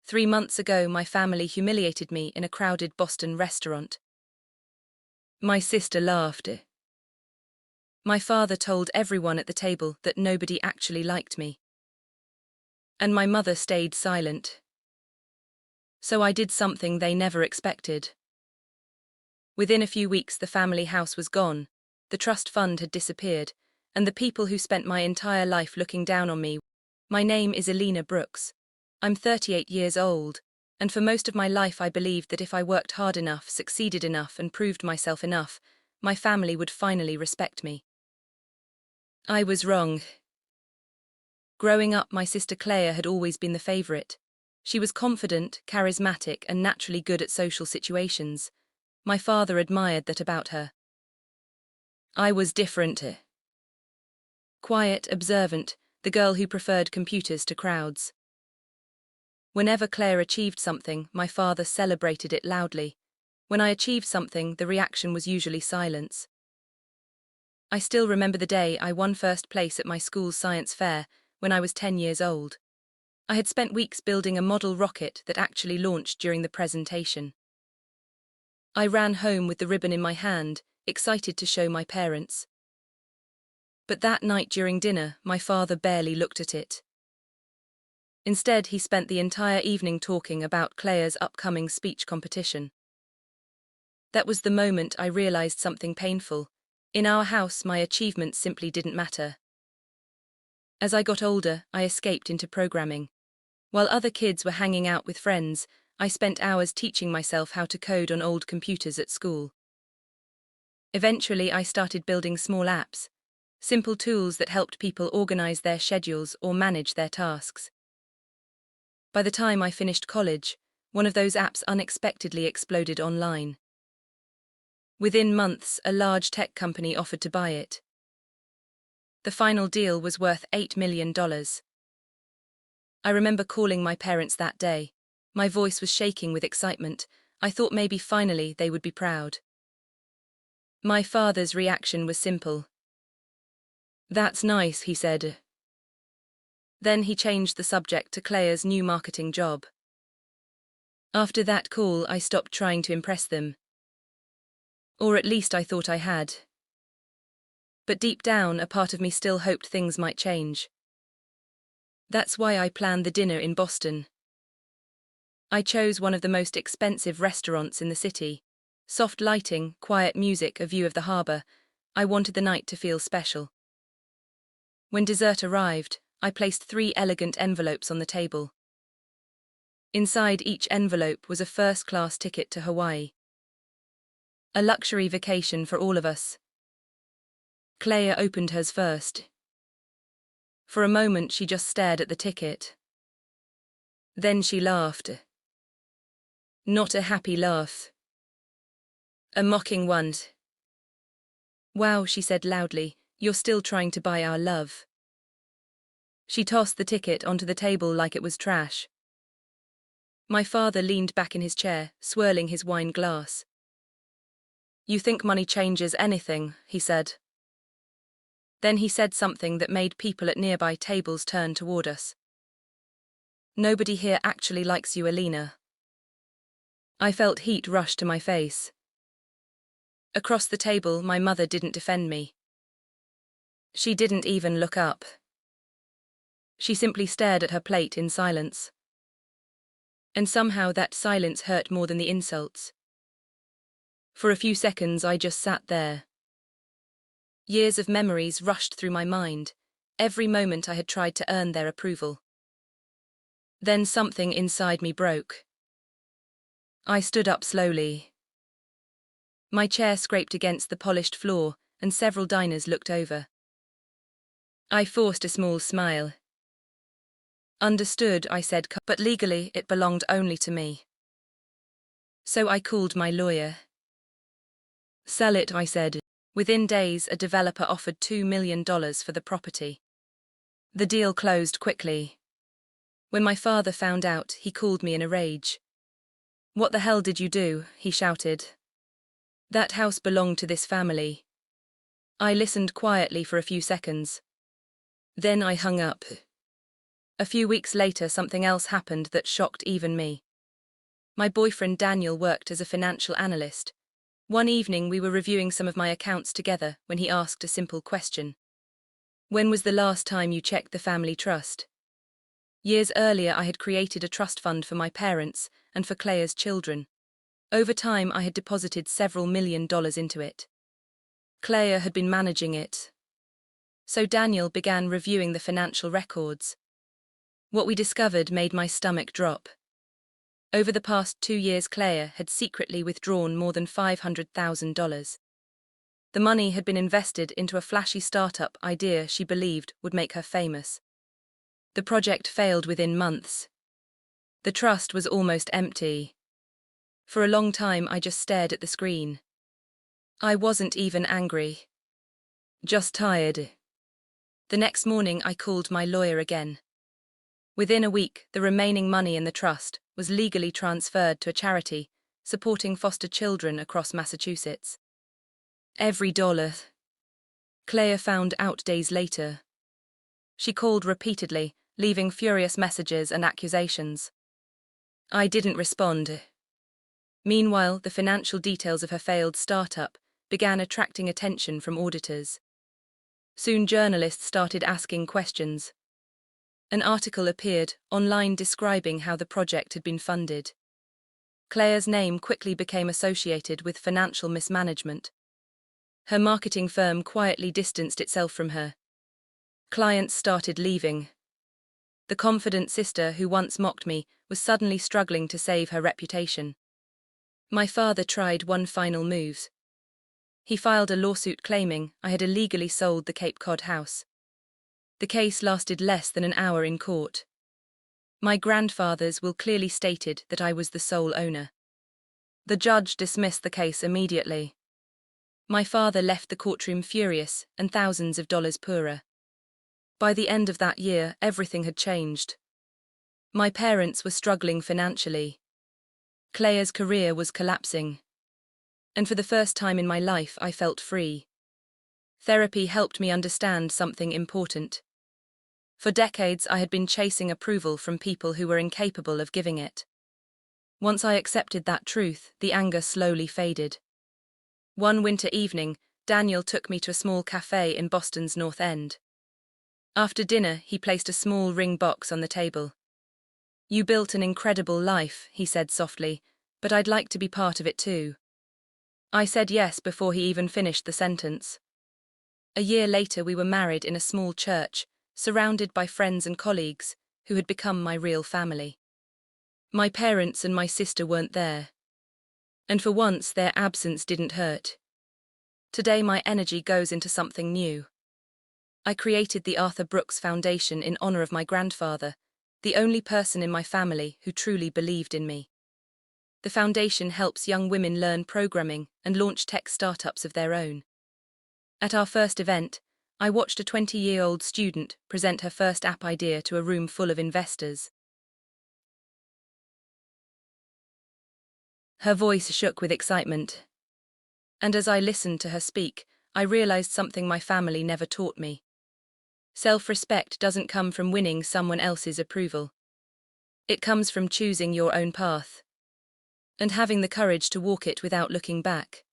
3 months ago, my family humiliated me in a crowded Boston restaurant. My sister laughed. My father told everyone at the table that nobody actually liked me. And my mother stayed silent. So I did something they never expected. Within a few weeks, the family house was gone, the trust fund had disappeared, and the people who spent my entire life looking down on me. My name is Elena Brooks. I'm 38 years old, and for most of my life I believed that if I worked hard enough, succeeded enough, and proved myself enough, my family would finally respect me. I was wrong. Growing up, my sister Claire had always been the favorite. She was confident, charismatic, and naturally good at social situations. My father admired that about her. I was different. Quiet, observant, the girl who preferred computers to crowds. Whenever Claire achieved something, my father celebrated it loudly. When I achieved something, the reaction was usually silence. I still remember the day I won first place at my school's science fair, when I was 10 years old. I had spent weeks building a model rocket that actually launched during the presentation. I ran home with the ribbon in my hand, excited to show my parents. But that night during dinner, my father barely looked at it. Instead, he spent the entire evening talking about Claire's upcoming speech competition. That was the moment I realized something painful. In our house, my achievements simply didn't matter. As I got older, I escaped into programming. While other kids were hanging out with friends, I spent hours teaching myself how to code on old computers at school. Eventually, I started building small apps, simple tools that helped people organize their schedules or manage their tasks. By the time I finished college, one of those apps unexpectedly exploded online. Within months, a large tech company offered to buy it. The final deal was worth $8 million. I remember calling my parents that day. My voice was shaking with excitement. I thought maybe finally they would be proud. My father's reaction was simple. "That's nice," he said. Then he changed the subject to Claire's new marketing job. After that call, I stopped trying to impress them. Or at least I thought I had. But deep down, a part of me still hoped things might change. That's why I planned the dinner in Boston. I chose one of the most expensive restaurants in the city. Soft lighting, quiet music, a view of the harbor. I wanted the night to feel special. When dessert arrived, I placed 3 elegant envelopes on the table. Inside each envelope was a first-class ticket to Hawaii. A luxury vacation for all of us. Claire opened hers first. For a moment she just stared at the ticket. Then she laughed. Not a happy laugh. A mocking one. "Wow," she said loudly, "you're still trying to buy our love." She tossed the ticket onto the table like it was trash. My father leaned back in his chair, swirling his wine glass. "You think money changes anything," he said. Then he said something that made people at nearby tables turn toward us. "Nobody here actually likes you, Elena." I felt heat rush to my face. Across the table, my mother didn't defend me. She didn't even look up. She simply stared at her plate in silence. And somehow that silence hurt more than the insults. For a few seconds I just sat there. Years of memories rushed through my mind, every moment I had tried to earn their approval. Then something inside me broke. I stood up slowly. My chair scraped against the polished floor, and several diners looked over. I forced a small smile. "Understood," I said, "but legally it belonged only to me." So I called my lawyer. "Sell it," I said. Within days, a developer offered $2 million for the property. The deal closed quickly. When my father found out, he called me in a rage. "What the hell did you do?" he shouted. "That house belonged to this family." I listened quietly for a few seconds. Then I hung up. A few weeks later, something else happened that shocked even me. My boyfriend Daniel worked as a financial analyst. One evening we were reviewing some of my accounts together when he asked a simple question. When was the last time you checked the family trust? Years earlier I had created a trust fund for my parents and for Claire's children. Over time I had deposited several $1 million into it. Claire had been managing it. So Daniel began reviewing the financial records. What we discovered made my stomach drop. Over the past 2 years, Claire had secretly withdrawn more than $500,000. The money had been invested into a flashy startup idea she believed would make her famous. The project failed within months. The trust was almost empty. For a long time I just stared at the screen. I wasn't even angry. Just tired. The next morning I called my lawyer again. Within a week, the remaining money in the trust was legally transferred to a charity supporting foster children across Massachusetts. Every dollar. Claire found out days later. She called repeatedly, leaving furious messages and accusations. I didn't respond. Meanwhile, the financial details of her failed startup began attracting attention from auditors. Soon journalists started asking questions. An article appeared online describing how the project had been funded. Claire's name quickly became associated with financial mismanagement. Her marketing firm quietly distanced itself from her. Clients started leaving. The confident sister who once mocked me was suddenly struggling to save her reputation. My father tried one final move. He filed a lawsuit claiming I had illegally sold the Cape Cod house. The case lasted less than an hour in court. My grandfather's will clearly stated that I was the sole owner. The judge dismissed the case immediately. My father left the courtroom furious and thousands of dollars poorer. By the end of that year, everything had changed. My parents were struggling financially. Claire's career was collapsing. And for the first time in my life, I felt free. Therapy helped me understand something important. For decades, I had been chasing approval from people who were incapable of giving it. Once I accepted that truth, the anger slowly faded. One winter evening, Daniel took me to a small cafe in Boston's North End. After dinner, he placed a small ring box on the table. "You built an incredible life," he said softly, "but I'd like to be part of it too." I said yes before he even finished the sentence. A year later, we were married in a small church, surrounded by friends and colleagues who had become my real family. My parents and my sister weren't there. And for once, their absence didn't hurt. Today, my energy goes into something new. I created the Arthur Brooks Foundation in honor of my grandfather, the only person in my family who truly believed in me. The foundation helps young women learn programming and launch tech startups of their own. At our first event, I watched a 20-year-old student present her first app idea to a room full of investors. Her voice shook with excitement. And as I listened to her speak, I realized something my family never taught me. Self-respect doesn't come from winning someone else's approval. It comes from choosing your own path and having the courage to walk it without looking back.